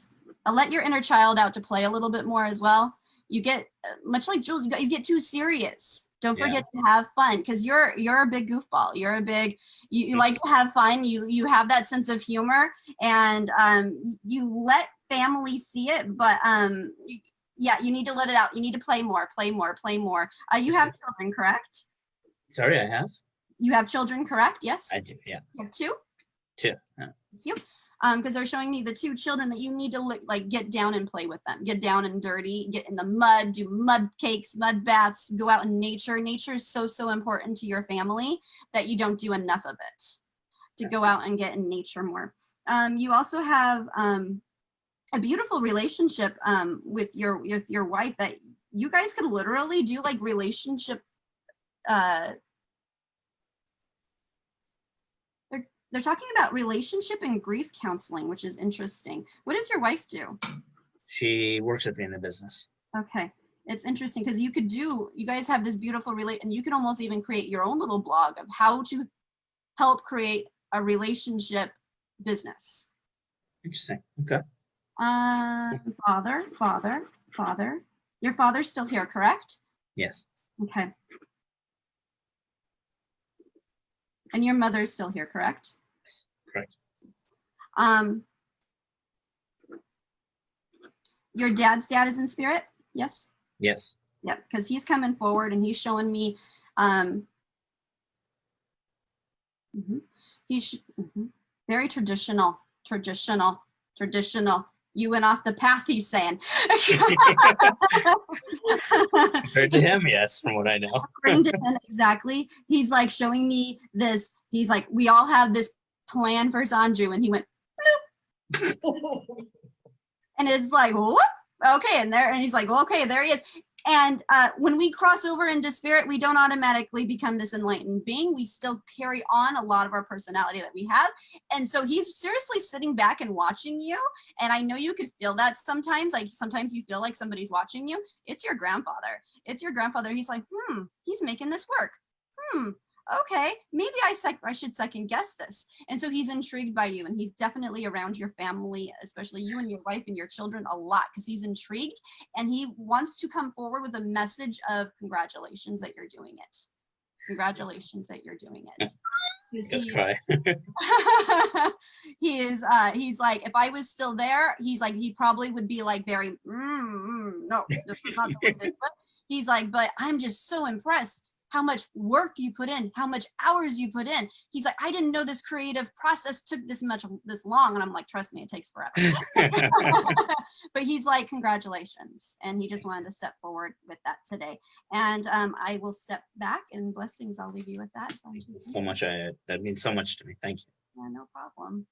Let your inner child out to play a little bit more as well. You get, much like Jules, you guys get too serious. Don't forget to have fun because you're a big goofball. You're a big, you like to have fun. You have that sense of humor, and you let family see it, but yeah, you need to let it out. You need to play more, play more, play more. You have children, correct? Sorry, I have. You have children, correct? Yes. I do. Yeah. You have two. Two. Yeah. Thank you. Because they're showing me the two children that you need to like get down and play with them, get down and dirty, get in the mud, do mud cakes, mud baths, go out in nature. Nature is so important to your family that you don't do enough of it, to go out and get in nature more. You also have a beautiful relationship with your wife that you guys could literally do like relationship they're talking about relationship and grief counseling, which is interesting. What does your wife do? She works with me in the business. Okay. It's interesting because you guys have this beautiful and you can almost even create your own little blog of how to help create a relationship business. Interesting. Okay. Father. Your father's still here, correct? Yes. Okay. And your mother's still here, correct? Correct. Your dad's dad is in spirit? Yes? Yes. Yep, because he's coming forward and he's showing me, he's very traditional. You went off the path, he's saying. Compared to him, yes, from what I know. According to him, exactly. He's like showing me this. He's like, we all have this plan for Sanju, and he went, bloop. And it's like, whoop, okay, and he's like, well, okay, there he is. And when we cross over into spirit, we don't automatically become this enlightened being. We still carry on a lot of our personality that we have. And so he's seriously sitting back and watching you. And I know you could feel that sometimes. Like sometimes you feel like somebody's watching you. It's your grandfather. It's your grandfather. He's like, he's making this work. Okay, maybe I should second guess this. And so he's intrigued by you, and he's definitely around your family, especially you and your wife and your children a lot, because he's intrigued and he wants to come forward with a message of congratulations that you're doing it. Congratulations that you're doing it. Just cry. He's like, if I was still there, he's like, he probably would be like very, no, this is not the way to do it. He's like, but I'm just so impressed how much work you put in, how much hours you put in. He's like, I didn't know this creative process took this long. And I'm like, trust me, it takes forever. But he's like, congratulations. And he just wanted to step forward with that today. And I will step back, and blessings. I'll leave you with that. Thank you so much. That means so much to me. Thank you. Yeah, no problem.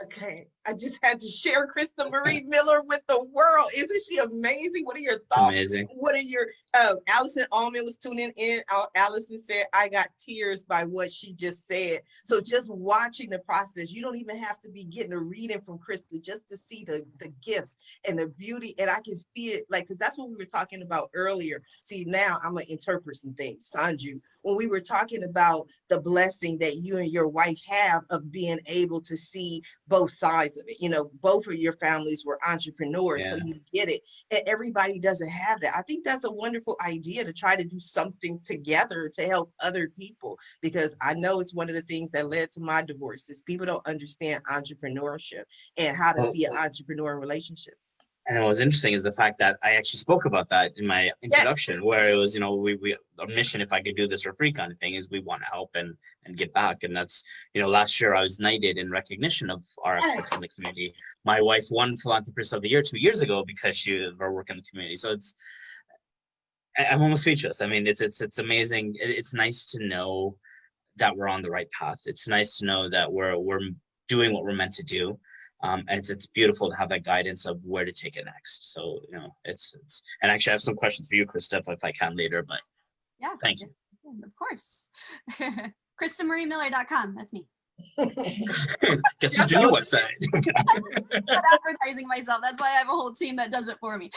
Okay, I just had to share Crista Marie Miller with the world. Isn't she amazing? What are your thoughts? Amazing. What are your, Allison Allman was tuning in. Allison said, I got tears by what she just said. So just watching the process, you don't even have to be getting a reading from Crista just to see the gifts and the beauty. And I can see it, like, because that's what we were talking about earlier. See, now I'm going to interpret some things. Sanju, when we were talking about the blessing that you and your wife have of being able to see both sides of it. You know, both of your families were entrepreneurs, so you get it. And everybody doesn't have that. I think that's a wonderful idea to try to do something together to help other people, because I know it's one of the things that led to my divorce is people don't understand entrepreneurship and how to be an entrepreneur in relationships. And what was interesting is the fact that I actually spoke about that in my introduction, where it was, you know, our mission, if I could do this for free kind of thing, is we want to help and give back. And that's, you know, last year I was knighted in recognition of our efforts in the community. My wife won Philanthropist of the Year 2 years ago because of our work in the community. So I'm almost speechless. I mean, it's amazing. It's nice to know that we're on the right path. It's nice to know that we're doing what we're meant to do. And it's beautiful to have that guidance of where to take it next. So, you know, it's and actually I have some questions for you, Crista, if I can later, but yeah, thank you. Of course. CristaMarieMiller.com. That's me. Guess who's doing your website? I'm not advertising myself. That's why I have a whole team that does it for me.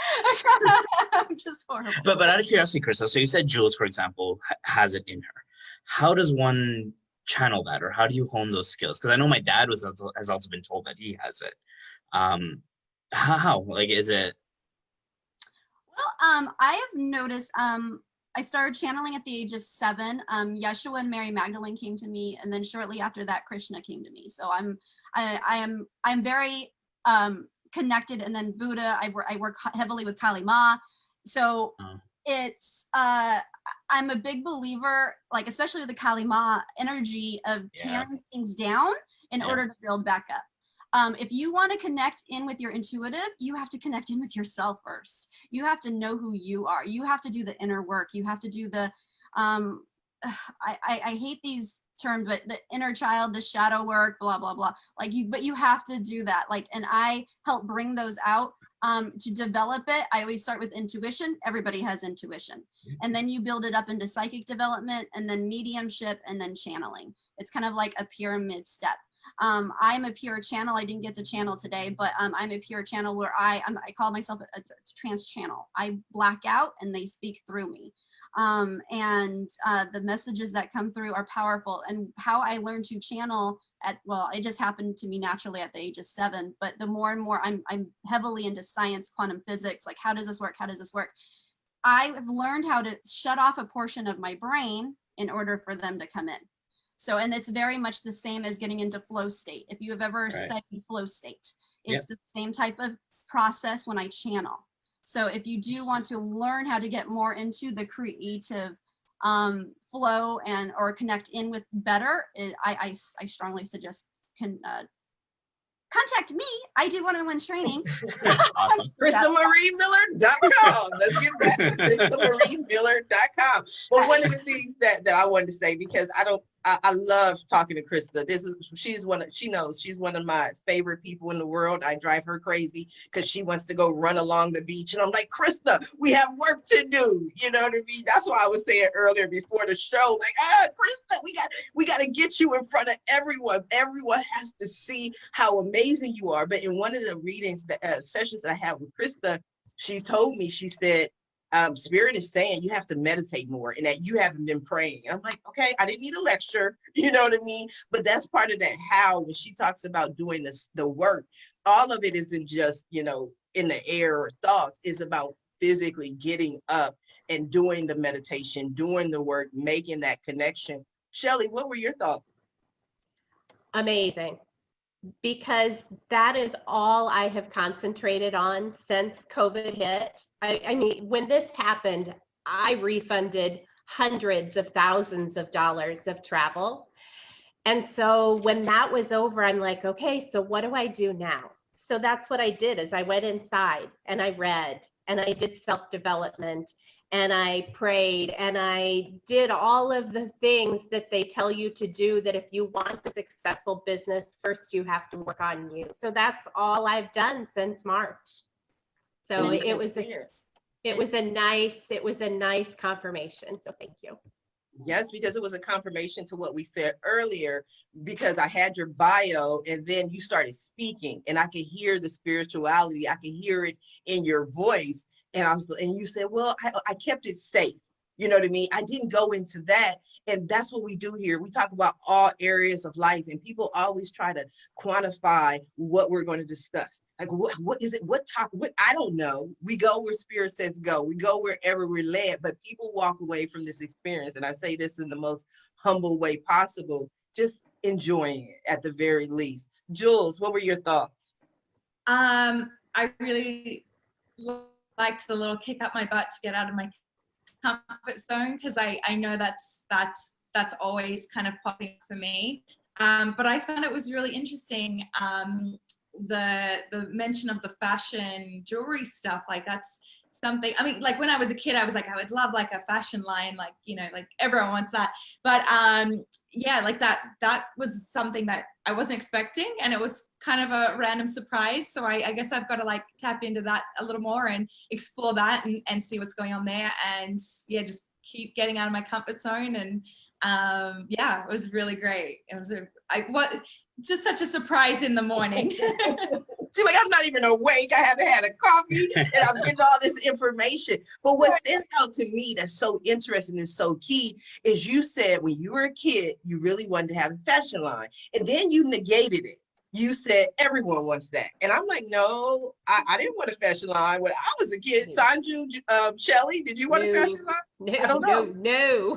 I'm just horrible. But out of curiosity, Crista, so you said Jules, for example, has it in her. How does one channel that, or how do you hone those skills? Because I know my dad has also been told that he has it. How? Like, is it? Well, I have noticed, I started channeling at the age of 7. Yeshua and Mary Magdalene came to me, and then shortly after that, Krishna came to me. So I'm very connected. And then Buddha, I work heavily with Kali Ma. So it's I'm a big believer, like especially with the Kali Ma energy of tearing things down in order to build back up. If you want to connect in with your intuitive, you have to connect in with yourself first. You have to know who you are. You have to do the inner work. You have to do the, I hate these terms, but the inner child, the shadow work, blah, blah, blah. Like but you have to do that. Like, and I help bring those out to develop it. I always start with intuition. Everybody has intuition. And then you build it up into psychic development, and then mediumship, and then channeling. It's kind of like a pyramid step. I'm a pure channel. I didn't get to channel today, but I'm a pure channel where I call myself a trance channel. I black out and they speak through me. The messages that come through are powerful. And how I learned to channel it just happened to me naturally at the age of 7, but the more and more I'm heavily into science, quantum physics, like how does this work? How does this work? I have learned how to shut off a portion of my brain in order for them to come in. So, and it's very much the same as getting into flow state. If you have ever studied flow state, it's the same type of process when I channel. So if you do want to learn how to get more into the creative flow or connect in with better, I strongly suggest contact me. I do one-on-one training. Awesome. CristaMarieMiller.com. Let's get back to CristaMarieMiller.com. Well, one of the things that I wanted to say, because I love talking to Crista. She knows she's one of my favorite people in the world. I drive her crazy because she wants to go run along the beach. And I'm like, Crista, we have work to do. You know what I mean? That's why I was saying earlier before the show, like, Crista, we got to get you in front of everyone. Everyone has to see how amazing you are. But in one of the readings, sessions that I had with Crista, she told me, she said, Spirit is saying you have to meditate more and that you haven't been praying. And I'm like, okay, I didn't need a lecture, you know what I mean? But that's part of that how, when she talks about doing the work, all of it isn't just, in the air or thoughts. It's about physically getting up and doing the meditation, doing the work, making that connection. Shelley, what were your thoughts? Amazing. Because that is all I have concentrated on since COVID hit. I mean, when this happened, I refunded hundreds of thousands of dollars of travel. And so when that was over, I'm like, okay, so what do I do now? So that's what I did, is I went inside and I read and I did self-development and I prayed and I did all of the things that they tell you to do, that if you want a successful business, first you have to work on you. So that's all I've done since March. So it was a nice confirmation. So thank you. Yes, because it was a confirmation to what we said earlier, because I had your bio and then you started speaking and I could hear the spirituality. I could hear it in your voice. And you said, well, I kept it safe. You know what I mean? I didn't go into that. And that's what we do here. We talk about all areas of life, and people always try to quantify what we're going to discuss. Like, what is it? What topic? I don't know. We go where spirit says go. We go wherever we're led, but people walk away from this experience. And I say this in the most humble way possible, just enjoying it at the very least. Jules, what were your thoughts? I really liked the little kick up my butt to get out of my comfort zone, because I know that's always kind of popping for me. But I found it was really interesting, the mention of the fashion jewelry stuff. Like, that's something, I mean, like when I was a kid, I was like, I would love like a fashion line, like, like everyone wants that. But yeah, like that was something that I wasn't expecting, and it was kind of a random surprise. So I guess I've got to like tap into that a little more and explore that and see what's going on there. And yeah, just keep getting out of my comfort zone and Yeah, it was really great. It was just such a surprise in the morning. See, like, I'm not even awake. I haven't had a coffee and I'm getting all this information. But what stands out to me that's so interesting and so key is you said when you were a kid, you really wanted to have a fashion line. And then you negated it. You said everyone wants that. And I'm like, no, I didn't want a fashion line when I was a kid. Sanju, Shelley, did you want a fashion line? I don't know. No.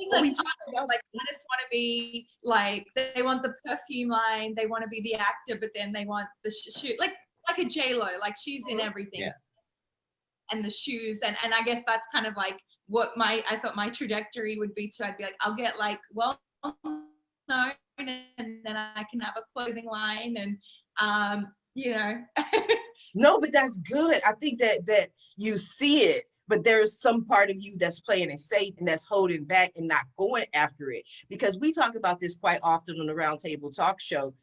Like, We talk about like artists want to be like, they want the perfume line, they want to be the actor, but then they want the shoe, like a J-Lo, like she's in everything. Yeah. And the shoes, and I guess that's kind of like what I thought my trajectory would be too. I'd be like, I'll get like well known, and then I can have a clothing line, and you know. No, but that's good. I think that you see it, but there's some part of you that's playing it safe and that's holding back and not going after it. Because we talk about this quite often on the Roundtable Talk Show.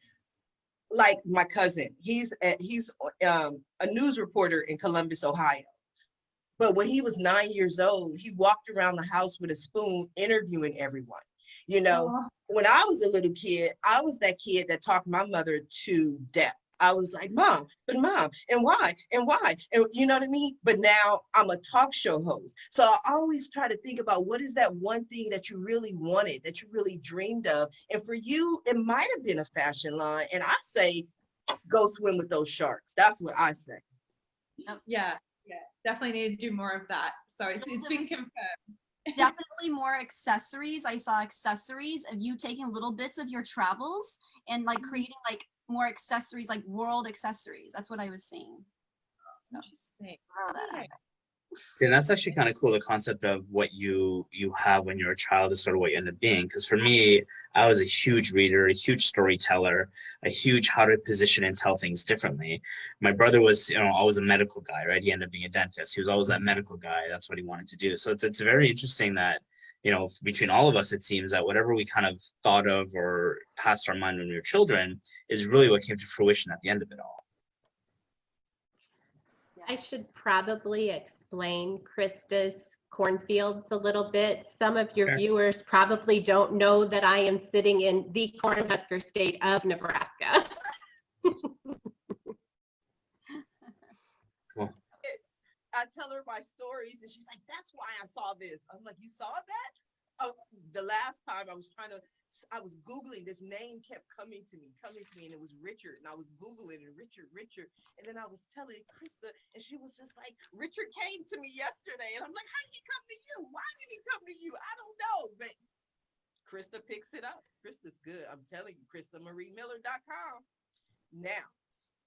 Like my cousin, he's a news reporter in Columbus, Ohio. But when he was 9 years old, he walked around the house with a spoon interviewing everyone. You know, when I was a little kid, I was that kid that talked my mother to death. I was like, Mom, and why? And you know what I mean? But now I'm a talk show host. So I always try to think about what is that one thing that you really wanted, that you really dreamed of. And for you, it might have been a fashion line. And I say, go swim with those sharks. That's what I say. Yeah, definitely need to do more of that. So it's been confirmed. Definitely more accessories. I saw accessories of you taking little bits of your travels and like creating like more accessories, like world accessories. That's what I was seeing. Interesting. See, and that's actually kind of cool, the concept of what you have when you're a child is sort of what you end up being. Because for me, I was a huge reader, a huge storyteller, a huge how to position and tell things differently. My brother was, always a medical guy, right? He ended up being a dentist. He was always that medical guy. That's what he wanted to do. So it's very interesting that, between all of us, it seems that whatever we kind of thought of or passed our mind when we were children is really what came to fruition at the end of it all. I should probably explain Crista's cornfields a little bit. Some of your viewers probably don't know that I am sitting in the Cornhusker state of Nebraska. Cool. I tell her my stories and she's like, that's why I saw this. I'm like, you saw that? Oh, the last time I was Googling, this name kept coming to me, and it was Richard. And I was Googling and Richard. And then I was telling Crista, and she was just like, Richard came to me yesterday. And I'm like, how did he come to you? Why did he come to you? I don't know. But Crista picks it up. Crista's good. I'm telling you, CristaMarieMiller.com. Now,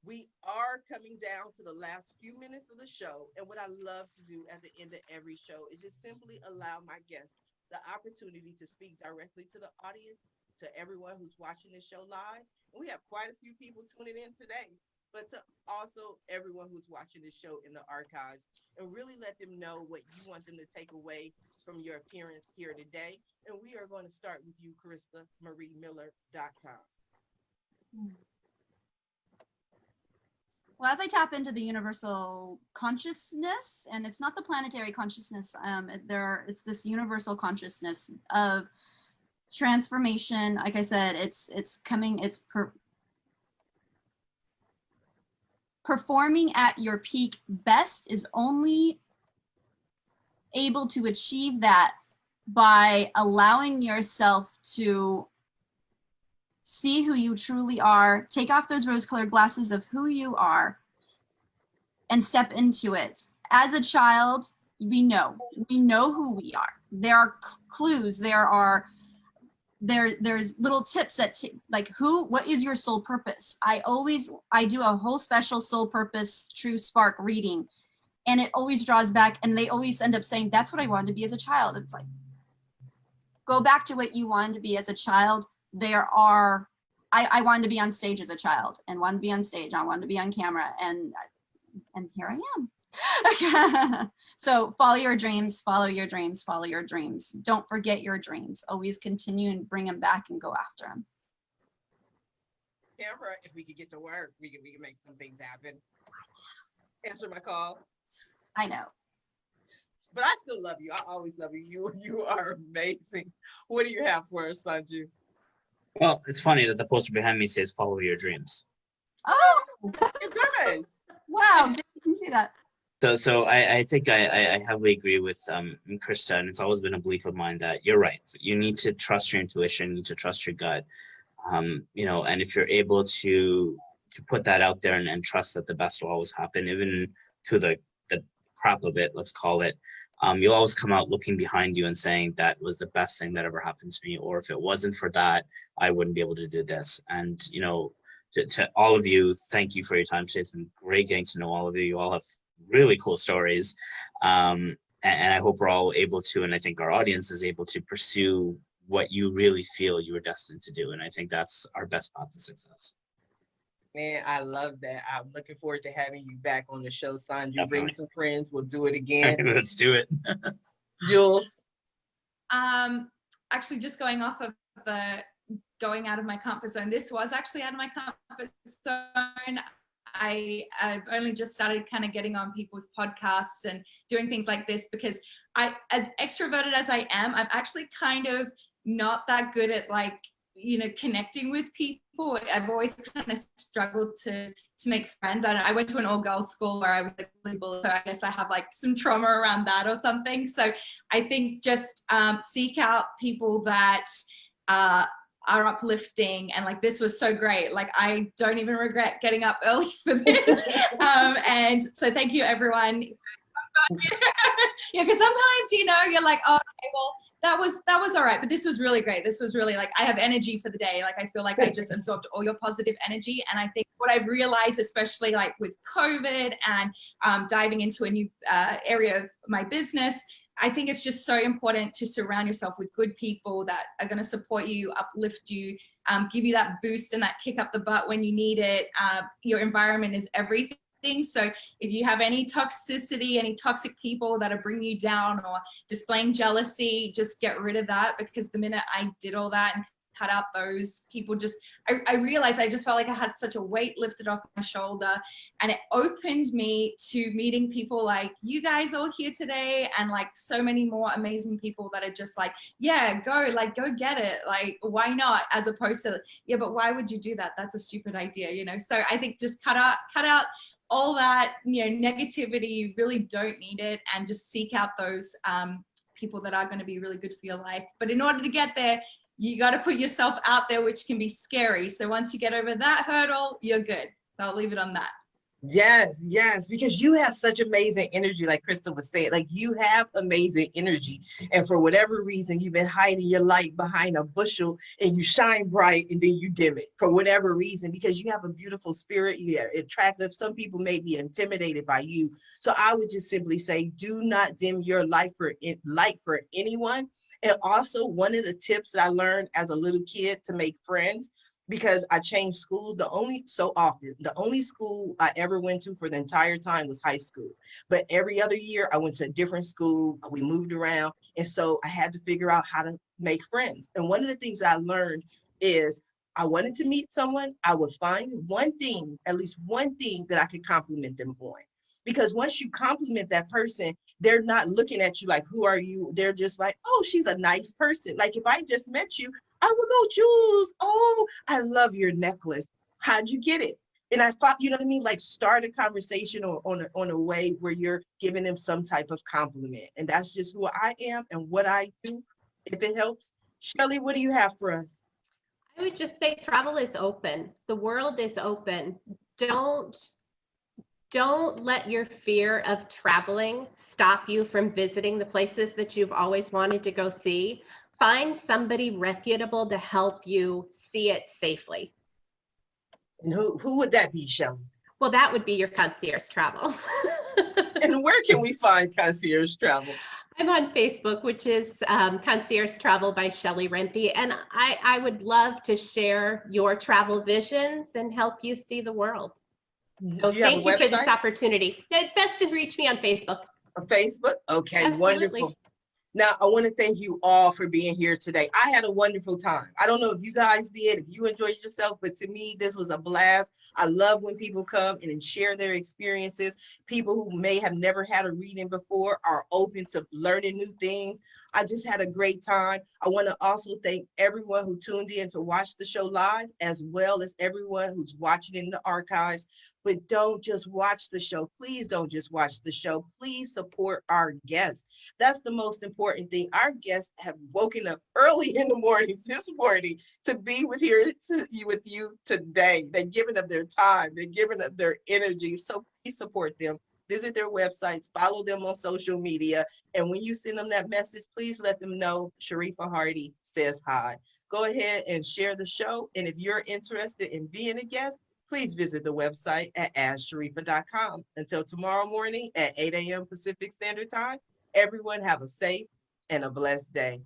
we are coming down to the last few minutes of the show. And what I love to do at the end of every show is just simply allow my guests the opportunity to speak directly to the audience, to everyone who's watching this show live. And we have quite a few people tuning in today, but to also everyone who's watching this show in the archives, and really let them know what you want them to take away from your appearance here today. And we are going to start with you, CristaMarieMiller.com. Well, as I tap into the universal consciousness, and it's not the planetary consciousness, it's this universal consciousness of transformation. Like I said, performing at your peak best is only able to achieve that by allowing yourself to see who you truly are, take off those rose-colored glasses of who you are, and step into it. As a child, we know who we are. There are clues, there's little tips that what is your soul purpose? I do a whole special soul purpose true spark reading, and it always draws back, and they always end up saying, that's what I wanted to be as a child. It's like, go back to what you wanted to be as a child. I wanted to be on stage as a child, and wanted to be on stage. I wanted to be on camera, and here I am. So follow your dreams, follow your dreams, follow your dreams. Don't forget your dreams. Always continue and bring them back and go after them. Camera, if we could get to work, we can make some things happen. Answer my calls. I know. but I still love you. I always love you. You are amazing. What do you have for us, Sanju? Well, it's funny that the poster behind me says "Follow your dreams." Oh, It does. wow. Didn't see that. So I think I heavily agree with Crista, and it's always been a belief of mine that you're right. You need to trust your intuition, you need to trust your gut. You know, and if you're able to put that out there and trust that the best will always happen, even to the crap of it, let's call it, you'll always come out looking behind you and saying that was the best thing that ever happened to me, or if it wasn't for that, I wouldn't be able to do this. And you know, to all of you, thank you for your time today. It's been great getting to know all of you. You all have really cool stories, and I hope we're all able to, and I think our audience is able to pursue what you really feel you were destined to do. And I think that's our best path to success. Man, I love that. I'm looking forward to having you back on the show, Sanju. Definitely. Bring some friends. We'll do it again. Let's do it. Jules. Actually, just going off of the going out of my comfort zone. This was actually out of my comfort zone. I've only just started kind of getting on people's podcasts and doing things like this because as extroverted as I am, I'm actually kind of not that good at like, you know, connecting with people. I've always kind of struggled to make friends. I went to an all-girls school where I was like really bullied, so I guess I have like some trauma around that or something. So I think just seek out people that are uplifting, and like this was so great. Like I don't even regret getting up early for this. And so thank you everyone. Yeah, because sometimes, you know, you're like, oh, okay, well, that was all right, but this was really great. This was really like, I have energy for the day. Like I feel like I just absorbed all your positive energy. And I think what I've realized, especially like with COVID and diving into a new area of my business, I think it's just so important to surround yourself with good people that are going to support you, uplift you, give you that boost and that kick up the butt when you need it. Your environment is everything. So if you have any toxicity, any toxic people that are bringing you down or displaying jealousy, just get rid of that, because the minute I did all that and cut out those people, just I realized I just felt like I had such a weight lifted off my shoulder, and it opened me to meeting people like you guys all here today, and like so many more amazing people that are just like, yeah, go get it, like why not, as opposed to, yeah, but why would you do that, that's a stupid idea, you know. So I think just cut out all that, you know, negativity. You really don't need it, and just seek out those people that are going to be really good for your life. But in order to get there, you got to put yourself out there, which can be scary. So once you get over that hurdle, you're good. I'll leave it on that. Yes, because you have such amazing energy, like Crista was saying, like you have amazing energy. And for whatever reason, you've been hiding your light behind a bushel and you shine bright and then you dim it for whatever reason, because you have a beautiful spirit, you are attractive. Some people may be intimidated by you. So I would just simply say, do not dim your light for anyone. And also one of the tips that I learned as a little kid to make friends, because I changed schools the only school I ever went to for the entire time was high school. But every other year I went to a different school, we moved around. And so I had to figure out how to make friends. And one of the things I learned is I wanted to meet someone, I would find at least one thing that I could compliment them on. Because once you compliment that person, they're not looking at you like, who are you? They're just like, oh, she's a nice person. Like if I just met you, I would go, Jules, oh, I love your necklace. How'd you get it? And I thought, you know what I mean? Like start a conversation on a way where you're giving them some type of compliment. And that's just who I am and what I do, if it helps. Shelley, what do you have for us? I would just say travel is open. The world is open. Don't let your fear of traveling stop you from visiting the places that you've always wanted to go see. Find somebody reputable to help you see it safely. And who would that be, Shelley? Well, that would be your concierge travel. And where can we find concierge travel? I'm on Facebook, which is Concierge Travel by Shelley Rempe. And I would love to share your travel visions and help you see the world. So thank you for this opportunity. It's best to reach me on Facebook. On Facebook? Okay, Absolutely. Wonderful. Now, I want to thank you all for being here today. I had a wonderful time. I don't know if you guys did, if you enjoyed yourself, but to me, this was a blast. I love when people come and share their experiences. People who may have never had a reading before are open to learning new things. I just had a great time. I want to also thank everyone who tuned in to watch the show live, as well as everyone who's watching in the archives. But don't just watch the show. Please don't just watch the show. Please support our guests. That's the most important thing. Our guests have woken up early in the morning this morning to be with you today. They're giving up their time. They're giving up their energy. So please support them. Visit their websites, follow them on social media. And when you send them that message, please let them know Sharifa Hardy says hi. Go ahead and share the show. And if you're interested in being a guest, please visit the website at asksharifa.com. Until tomorrow morning at 8 a.m. Pacific Standard Time, everyone have a safe and a blessed day.